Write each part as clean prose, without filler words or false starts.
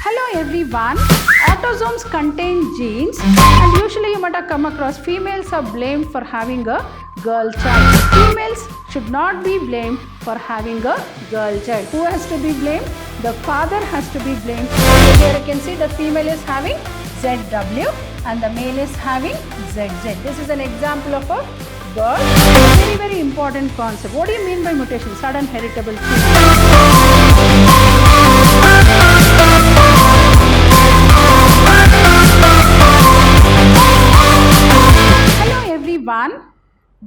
Hello everyone. Autosomes contain genes and usually you might have come across females are blamed for having a girl child. Females should not be blamed for having a girl child. Who has to be blamed? The father has to be blamed. So here you can see the female is having ZW and the male is having ZZ. This is an example of a girl. Very important concept. What do you mean by mutation? Sudden heritable change.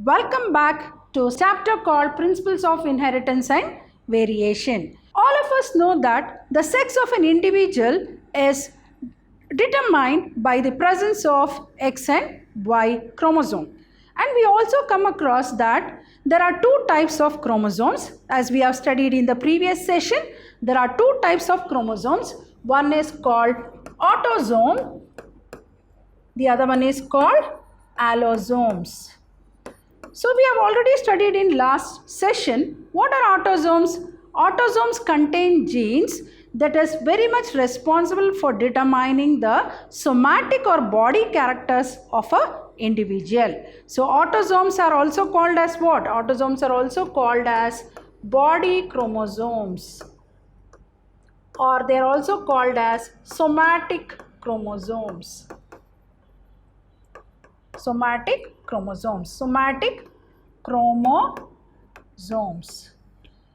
Welcome back to a chapter called Principles of Inheritance and Variation. All of us know that the sex of an individual is determined by the presence of X and Y chromosome. And we also come across that there are two types of chromosomes. As we have studied in the previous session, there are two types of chromosomes. One is called autosome, the other one is called allosomes. So we have already studied in last session what are autosomes. Autosomes contain genes that is very much responsible for determining the somatic or body characters of a individual. So autosomes are also called as what? Autosomes are also called as body chromosomes, or they are also called as somatic chromosomes. Somatic chromosomes. Somatic chromosomes.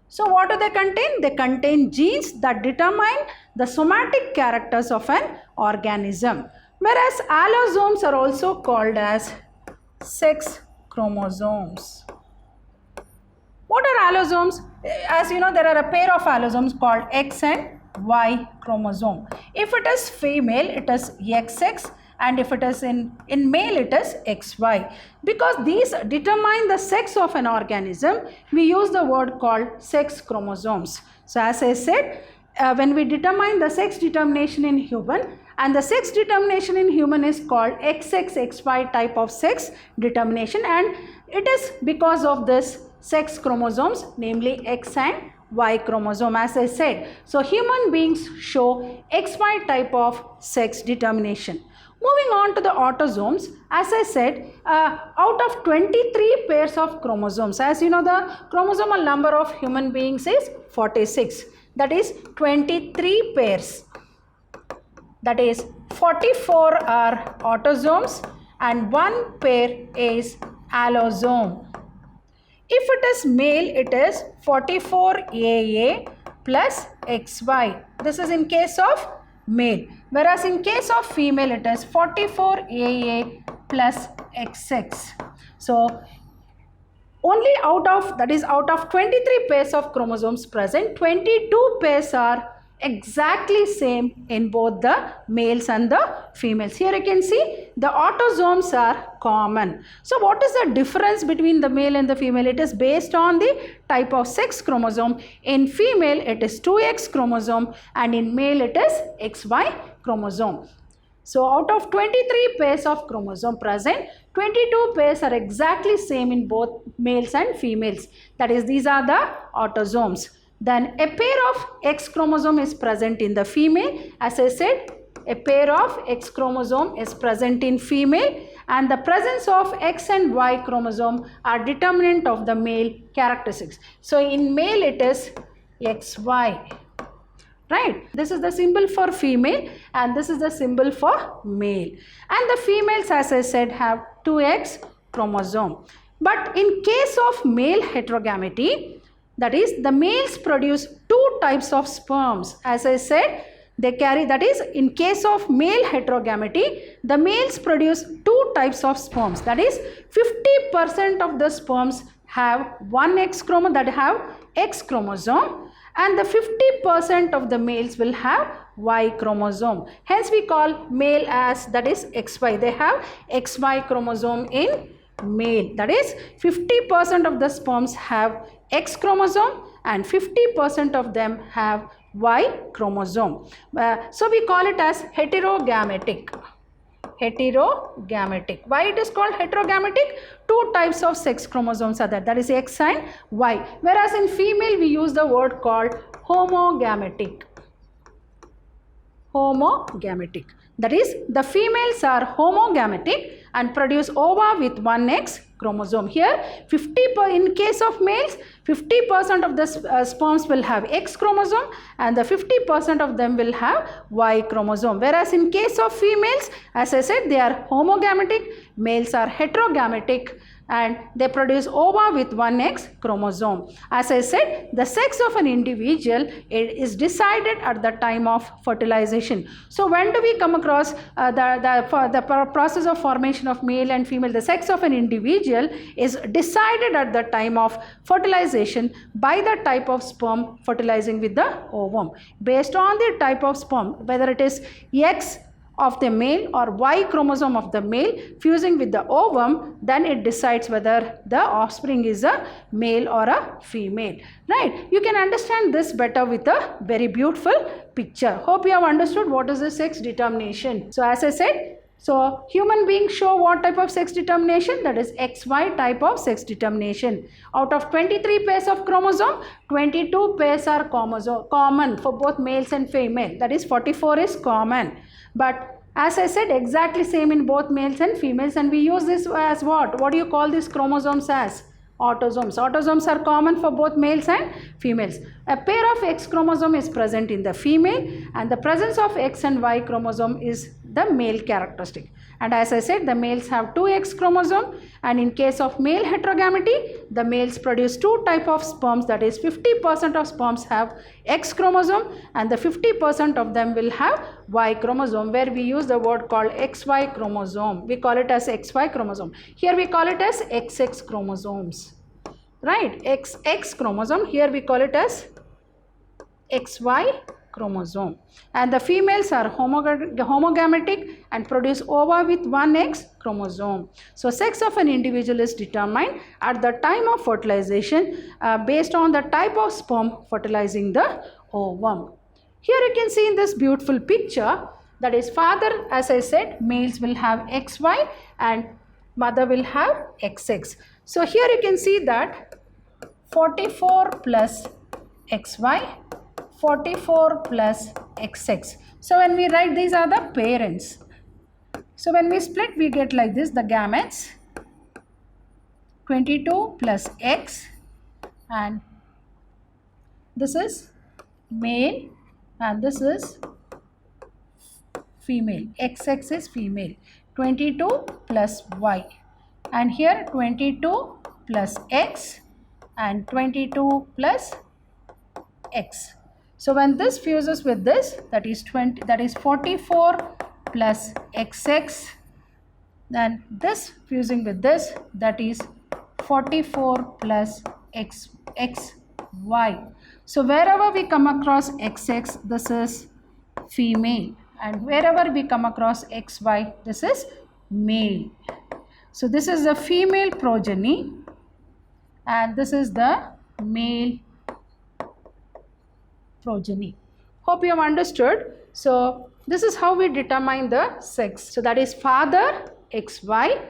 So what do they contain? They contain genes that determine the somatic characters of an organism. Whereas allosomes are also called as sex chromosomes. What are allosomes? As you know, there are a pair of allosomes called X and Y chromosome. If it is female, it is XX. And if it is in male, it is XY. Because these determine the sex of an organism, we use the word called sex chromosomes. So as I said, when we determine the sex determination in human, and the sex determination in human is called XXXY type of sex determination, and it is because of this sex chromosomes, namely X and Y chromosome, as I said. So human beings show XY type of sex determination. Moving on to the autosomes, as I said, out of 23 pairs of chromosomes, as you know, the chromosomal number of human beings is 46. That is 23 pairs. That is 44 are autosomes and 1 pair is allosome. If it is male, it is 44AA plus XY. This is in case of male. Whereas in case of female, it is 44AA plus XX. So only out of 23 pairs of chromosomes present, 22 pairs are exactly same in both the males and the females. Here you can see the autosomes are common. So what is the difference between the male and the female? It is based on the type of sex chromosome. In female it is 2X chromosome and in male it is XY chromosome. So out of 23 pairs of chromosome present, 22 pairs are exactly same in both males and females. That is, these are the autosomes. Then a pair of X chromosome is present in the female. As I said, a pair of X chromosome is present in female, and the presence of X and Y chromosome are determinant of the male characteristics. So in male it is XY. Right? This is the symbol for female and this is the symbol for male. And the females, as I said, have 2X chromosome. But in case of male heterogamety, that is, the males produce two types of sperms. As I said, they carry, that is, in case of male heterogamety, the males produce two types of sperms. That is, 50% of the sperms have one X chromosome, that have X chromosome, and the 50% of the males will have Y chromosome. Hence we call male as, that is, XY. They have XY chromosome in male. That is, 50% of the sperms have X chromosome and 50% of them have Y chromosome. So we call it as heterogametic. Heterogametic. Why it is called heterogametic? Two types of sex chromosomes are there. That is X and Y. Whereas in female we use the word called homogametic. homogametic. That is, the females are homogametic and produce ova with one X chromosome. Here, in case of males, 50% of the sperms will have X chromosome and the 50% of them will have Y chromosome. Whereas in case of females, as I said, they are homogametic, males are heterogametic, and they produce ova with one X chromosome. As I said, the sex of an individual is decided at the time of fertilization. So when do we come across the process of formation of male and female? The sex of an individual is decided at the time of fertilization by the type of sperm fertilizing with the ovum. Based on the type of sperm, whether it is X of the male or Y chromosome of the male fusing with the ovum, then it decides whether the offspring is a male or a female. Right? You can understand this better with a very beautiful picture. Hope you have understood what is the sex determination. So as I said, so human beings show what type of sex determination? That is XY type of sex determination. Out of 23 pairs of chromosome, 22 pairs are common for both males and female. That is 44 is common. But as I said, exactly same in both males and females, and we use this as what? What do you call these chromosomes as? Autosomes. Autosomes are common for both males and females. A pair of X chromosome is present in the female, and the presence of X and Y chromosome is the male characteristic. And as I said, the males have 2 X chromosome, and in case of male heterogamety, the males produce 2 type of sperms, that is 50% of sperms have X chromosome and the 50% of them will have Y chromosome, where we use the word called XY chromosome. We call it as XY chromosome. Here we call it as XX chromosomes. Right? XX chromosome. Here we call it as XY chromosome. And the females are homogametic and produce ova with one X chromosome. So sex of an individual is determined at the time of fertilization based on the type of sperm fertilizing the ovum. Here you can see in this beautiful picture, that is father, as I said, males will have XY and mother will have XX. So here you can see that 44 plus XY, 44 plus XX. So when we write, these are the parents. So when we split, we get like this, the gametes, 22 plus X, and this is male and this is female. XX is female. 22 plus Y, and here 22 plus X and 22 plus X. So when this fuses with this, that is 44 plus XX, then this fusing with this, that is 44 plus XY. So wherever we come across XX, this is female, and wherever we come across XY, this is male. So this is the female progeny and this is the male progeny. Hope you have understood. So this is how we determine the sex. So that is father XY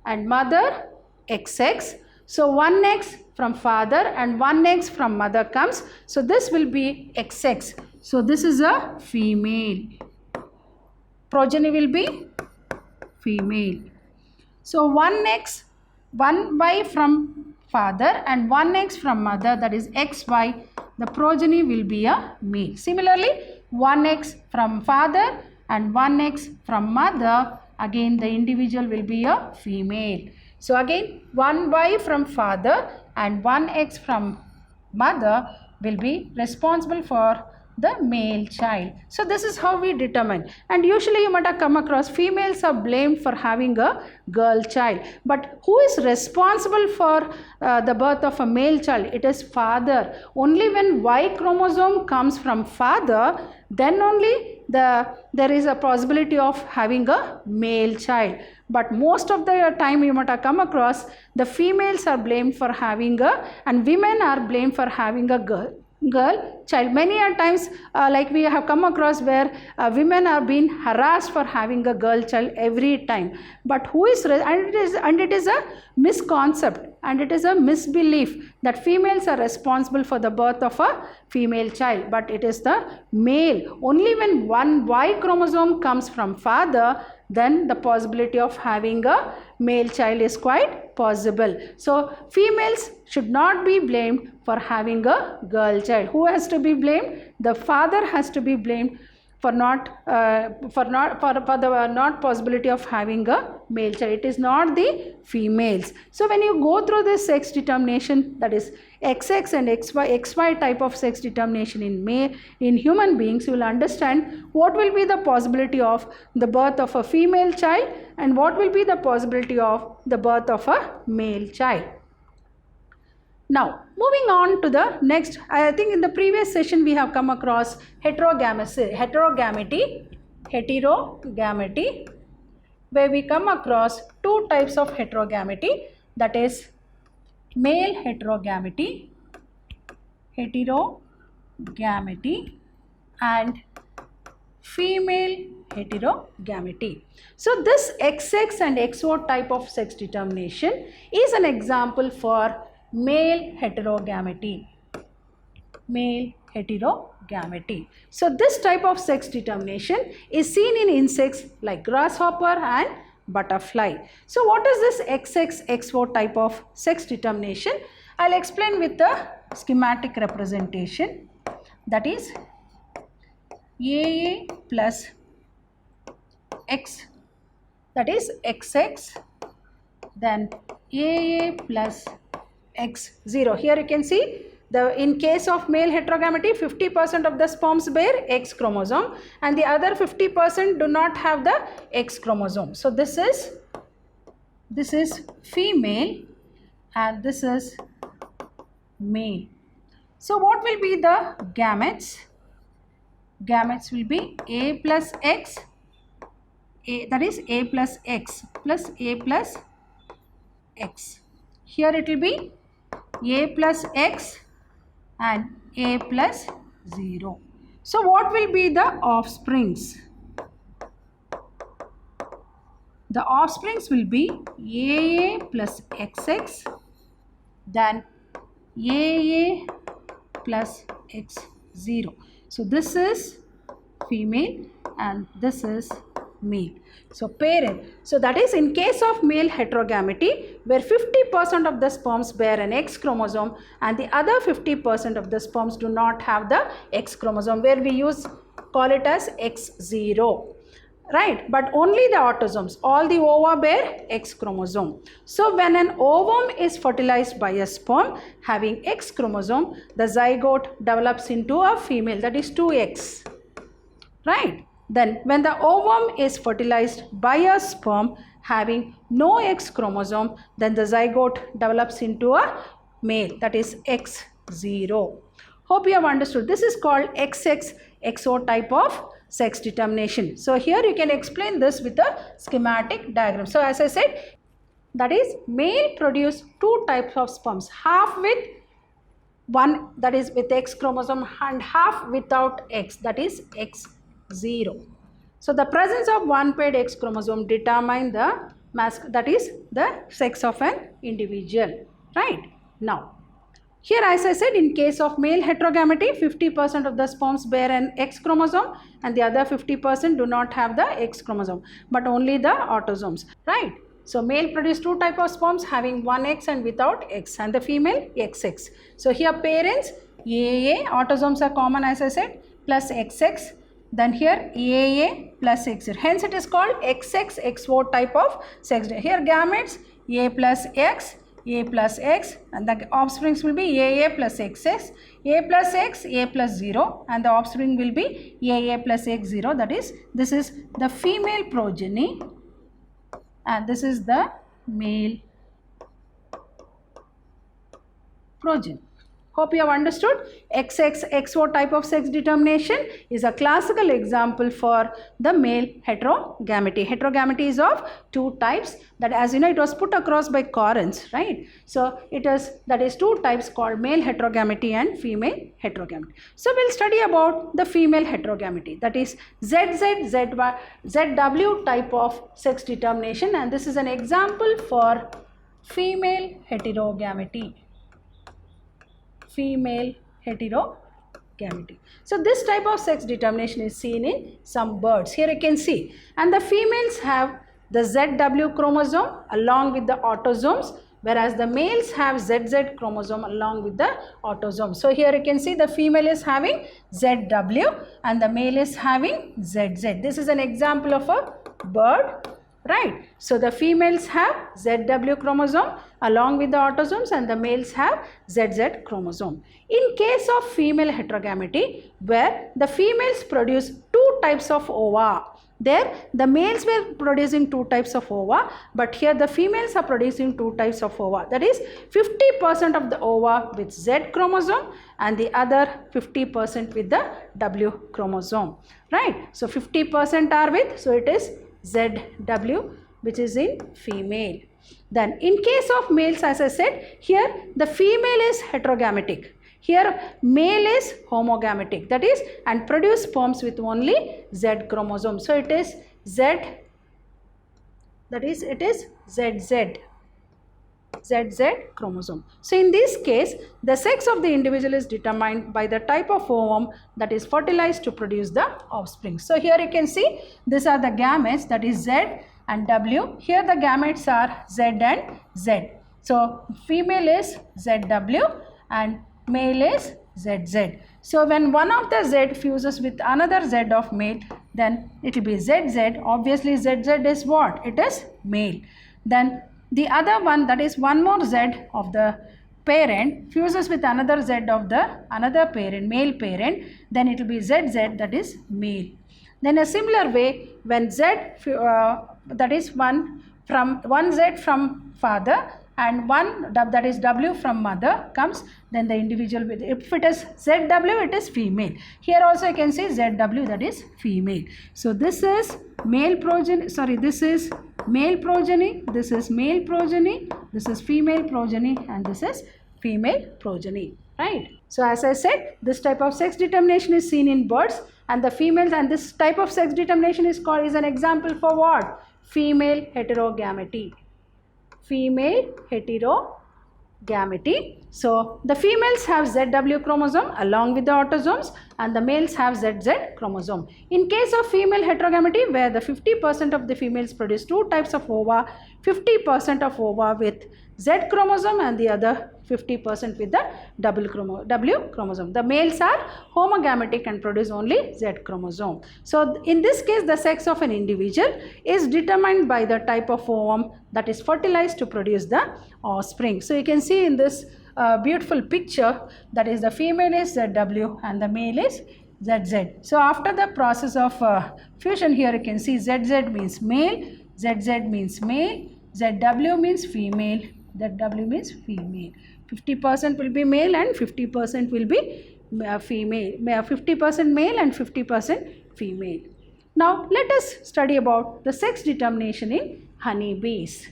and mother XX. So one X from father and one X from mother comes. So this will be XX. So this is a female. Progeny will be female. So one X, one Y from father and one X from mother, that is XY, the progeny will be a male. Similarly, one X from father and one X from mother, again the individual will be a female. So again, one Y from father and one X from mother will be responsible for the male child. So this is how we determine. And usually you might have come across females are blamed for having a girl child. But who is responsible for the birth of a male child? It is father. Only when Y chromosome comes from father, then only there is a possibility of having a male child. But most of the time you might have come across, the females are blamed for having and women are blamed for having a girl girl child. Many a times like we have come across where women are being harassed for having a girl child every time, but who is and it is a misconcept and it is a misbelief that females are responsible for the birth of a female child, but it is the male. Only when one Y chromosome comes from father, then the possibility of having a male child is quite possible. So females should not be blamed for having a girl child. Who has to be blamed? The father has to be blamed for the not possibility of having a male child. It is not the females. So when you go through this sex determination, that is XX and XY type of sex determination in human beings, you will understand what will be the possibility of the birth of a female child and what will be the possibility of the birth of a male child. Now, moving on to the next, I think in the previous session we have come across heterogamity, where we come across two types of heterogamity, that is male heterogamity and female heterogamity. So this XX and XO type of sex determination is an example for male heterogamity. So this type of sex determination is seen in insects like grasshopper and butterfly. So what is this XX-XO type of sex determination? I'll explain with the schematic representation, that is AA plus X, that is XX, then AA plus X0. Here you can see in case of male heterogamity, 50% of the sperms bear X chromosome and the other 50% do not have the X chromosome. So this is female and this is male. So what will be the gametes? Gametes will be A plus X, that is A plus X plus A plus X. Here it will be A plus X and A plus 0. So what will be the offsprings? The offsprings will be AA plus XX, then AA plus X0. So this is female and this is male. So parent. So that is in case of male heterogamity, where 50% of the sperms bear an X chromosome and the other 50% of the sperms do not have the X chromosome, where we call it as X0. Right, but only the autosomes, all the ova bear X chromosome. So when an ovum is fertilized by a sperm having X chromosome, the zygote develops into a female, that is 2X. Right. Then when the ovum is fertilized by a sperm having no X chromosome, then the zygote develops into a male, that is X0. Hope you have understood. This is called XX-XO type of sex determination. So here you can explain this with a schematic diagram. So as I said, that is male produce two types of sperms, half with one, that is with X chromosome, and half without X, that is X0. So the presence of one paired X chromosome determine the that is the sex of an individual. Right. Now here, as I said, in case of male heterogamity, 50% of the sperms bear an X chromosome and the other 50% do not have the X chromosome, but only the autosomes, right? So male produce two types of sperms having one X and without X, and the female XX. So here parents AA, autosomes are common as I said, plus XX, then here AA plus X0. Hence it is called XX-XO type of sex. Here gametes A plus X, A plus X, and the offsprings will be AA plus XX, A plus X, A plus 0, and the offspring will be AA plus X0. That is, this is the female progeny and this is the male progeny. Hope you have understood. XO type of sex determination is a classical example for the male heterogamety. Heterogamety is of two types, that as you know it was put across by Correns, right? So that is two types called male heterogamety and female heterogamety. So we'll study about the female heterogamety, that is ZW type of sex determination, and this is an example for female heterogamety. Female heterogamety. So this type of sex determination is seen in some birds. Here you can see, and the females have the ZW chromosome along with the autosomes, whereas the males have ZZ chromosome along with the autosome. So here you can see the female is having ZW and the male is having ZZ. This is an example of a bird, right? So the females have ZW chromosome along with the autosomes and the males have ZZ chromosome. In case of female heterogamety, where the females produce two types of ova, there the males were producing two types of ova, but here the females are producing two types of ova, that is 50% of the ova with Z chromosome and the other 50% with the W chromosome, right? So 50% are with, so it is ZW, which is in female. Then in case of males, as I said, here the female is heterogametic. Here male is homogametic, that is, and produce sperms with only Z chromosome. So it is Z, that is it is ZZ chromosome. So in this case, the sex of the individual is determined by the type of ovum that is fertilized to produce the offspring. So here you can see these are the gametes, that is Z and W. Here the gametes are Z and Z. So female is ZW and male is ZZ. So when one of the Z fuses with another Z of male, then it will be ZZ. Obviously ZZ is what? It is male. Then the other one, that is one more Z of the parent, fuses with another Z of the another parent, male parent, then it will be ZZ, that is male. Then a similar way, when Z, that is one Z from father and one that is W from mother comes, then the individual with, if it is ZW, it is female. Here also you can see ZW, that is female. So this is male progeny, sorry, this is male progeny, this is male progeny, this is female progeny, and this is female progeny, right? So as I said, this type of sex determination is seen in birds and the females, and this type of sex determination is an example for what? Female heterogamety. Female heterogamety. So the females have ZW chromosome along with the autosomes and the males have ZZ chromosome. In case of female heterogamety, where the 50% of the females produce two types of ova, 50% of ova with Z chromosome and the other 50% with the W chromosome. The males are homogametic and produce only Z chromosome. So in this case, the sex of an individual is determined by the type of ovum that is fertilized to produce the offspring. So you can see in this beautiful picture, that is the female is ZW and the male is ZZ. So after the process of fusion, here you can see ZZ means male, ZZ means male, ZW means female, ZW means female. 50% will be male and 50% will be female. 50% male and 50% female. Now let us study about the sex determination in honeybees.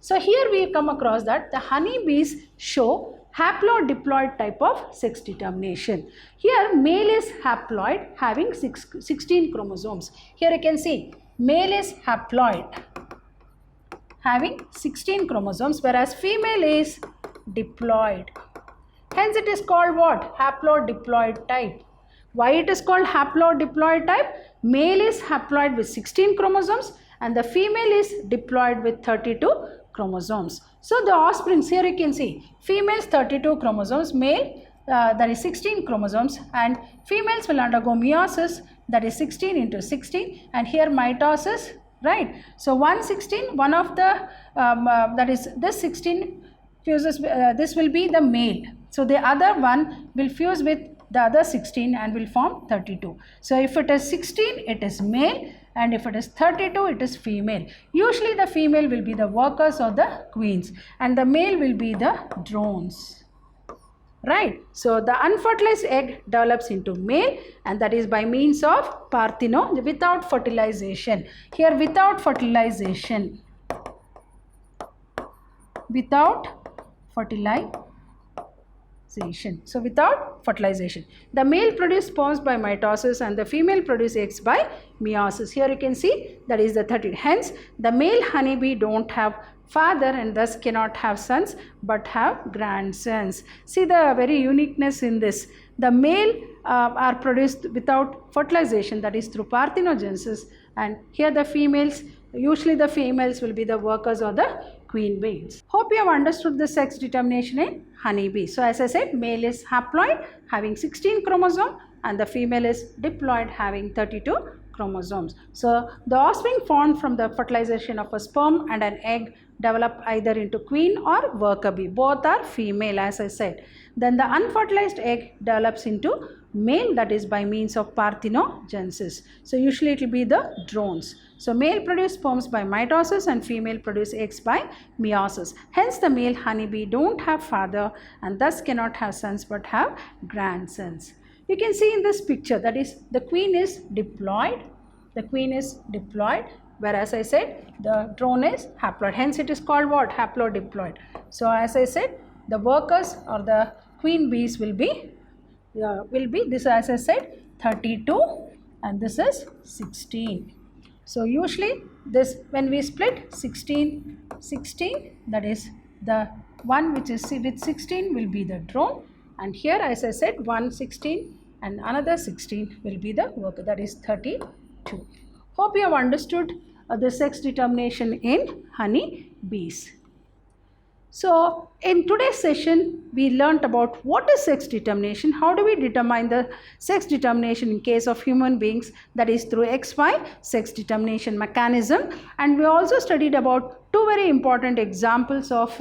So here we come across that the honeybees show haplodiploid type of sex determination. Here male is haploid having 16 chromosomes. Here you can see male is haploid having 16 chromosomes, whereas female is diploid. Hence it is called what? Haplodiploid type. Why it is called haplodiploid type? Male is haploid with 16 chromosomes and the female is diploid with 32 chromosomes. So the offsprings, here you can see females 32 chromosomes, male that is 16 chromosomes, and females will undergo meiosis, that is 16 into 16, and here mitosis, right? So 116, one of the that is this 16 fuses, this will be the male. So the other one will fuse with the other 16 and will form 32. So if it is 16, it is male, and if it is 32, it is female. Usually the female will be the workers or the queens and the male will be the drones. right? So the unfertilized egg develops into male, and that is by means of partheno, without fertilization. Here without fertilization, without fertilization. So without fertilization, the male produce sperms by mitosis and the female produce eggs by meiosis. Here you can see that is the 30. Hence the male honeybee don't have father and thus cannot have sons but have grandsons. See the very uniqueness in this. The male are produced without fertilization, that is through parthenogenesis, and here the females, usually the females will be the workers or the queen bees. Hope you have understood the sex determination in honeybee. So as I said, male is haploid having 16 chromosomes and the female is diploid having 32 chromosomes. So the offspring formed from the fertilization of a sperm and an egg develop either into queen or worker bee. Both are female, as I said. Then the unfertilized egg develops into male, that is by means of parthenogenesis. So usually it will be the drones. So male produce sperms by mitosis and female produce eggs by meiosis. Hence the male honeybee don't have father and thus cannot have sons but have grandsons. You can see in this picture, that is the queen is diploid. The queen is diploid, whereas I said the drone is haploid. Hence it is called what? Haplodiploid. So as I said, the workers or the queen bees will be this, as I said, 32 and this is 16. So usually this, when we split 16, that is the one which is with 16 will be the drone, and here as I said 1 16 and another 16 will be the worker, that is 32. Hope you have understood the sex determination in honey bees. So in today's session, we learnt about what is sex determination, how do we determine the sex determination in case of human beings, that is through XY sex determination mechanism, and we also studied about two very important examples of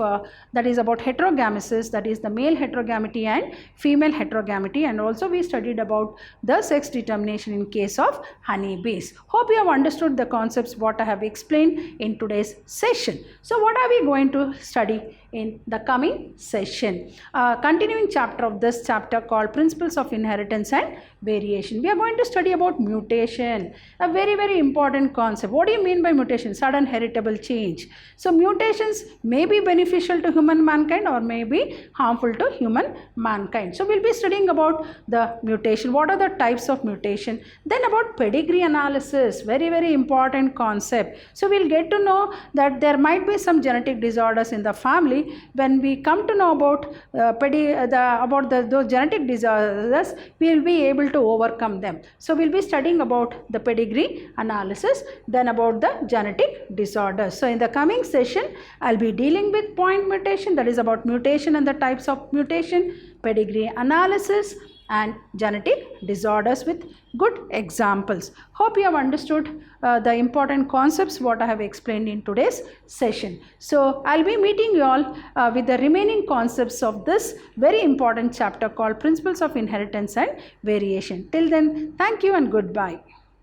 that is about heterogamesis, that is the male heterogamity and female heterogamity, and also we studied about the sex determination in case of honeybees. Hope you have understood the concepts what I have explained in today's session. So what are we going to study in the coming session? Continuing chapter of this chapter called Principles of Inheritance and Variation. We are going to study about mutation, a very, very important concept. What do you mean by mutation? Sudden heritable change. So mutations may be beneficial to human mankind or may be harmful to human mankind. So we'll be studying about the mutation. What are the types of mutation? Then about pedigree analysis, very, very important concept. So we'll get to know that there might be some genetic disorders in the family. When we come to know about those genetic disorders, we will be able to overcome them. So we'll be studying about the pedigree analysis, then about the genetic disorders. So in the coming session, I'll be dealing with point mutation, that is about mutation and the types of mutation, pedigree analysis and genetic disorders with good examples. Hope you have understood the important concepts what I have explained in today's session. So I'll be meeting you all with the remaining concepts of this very important chapter called Principles of Inheritance and Variation. Till then, thank you and goodbye.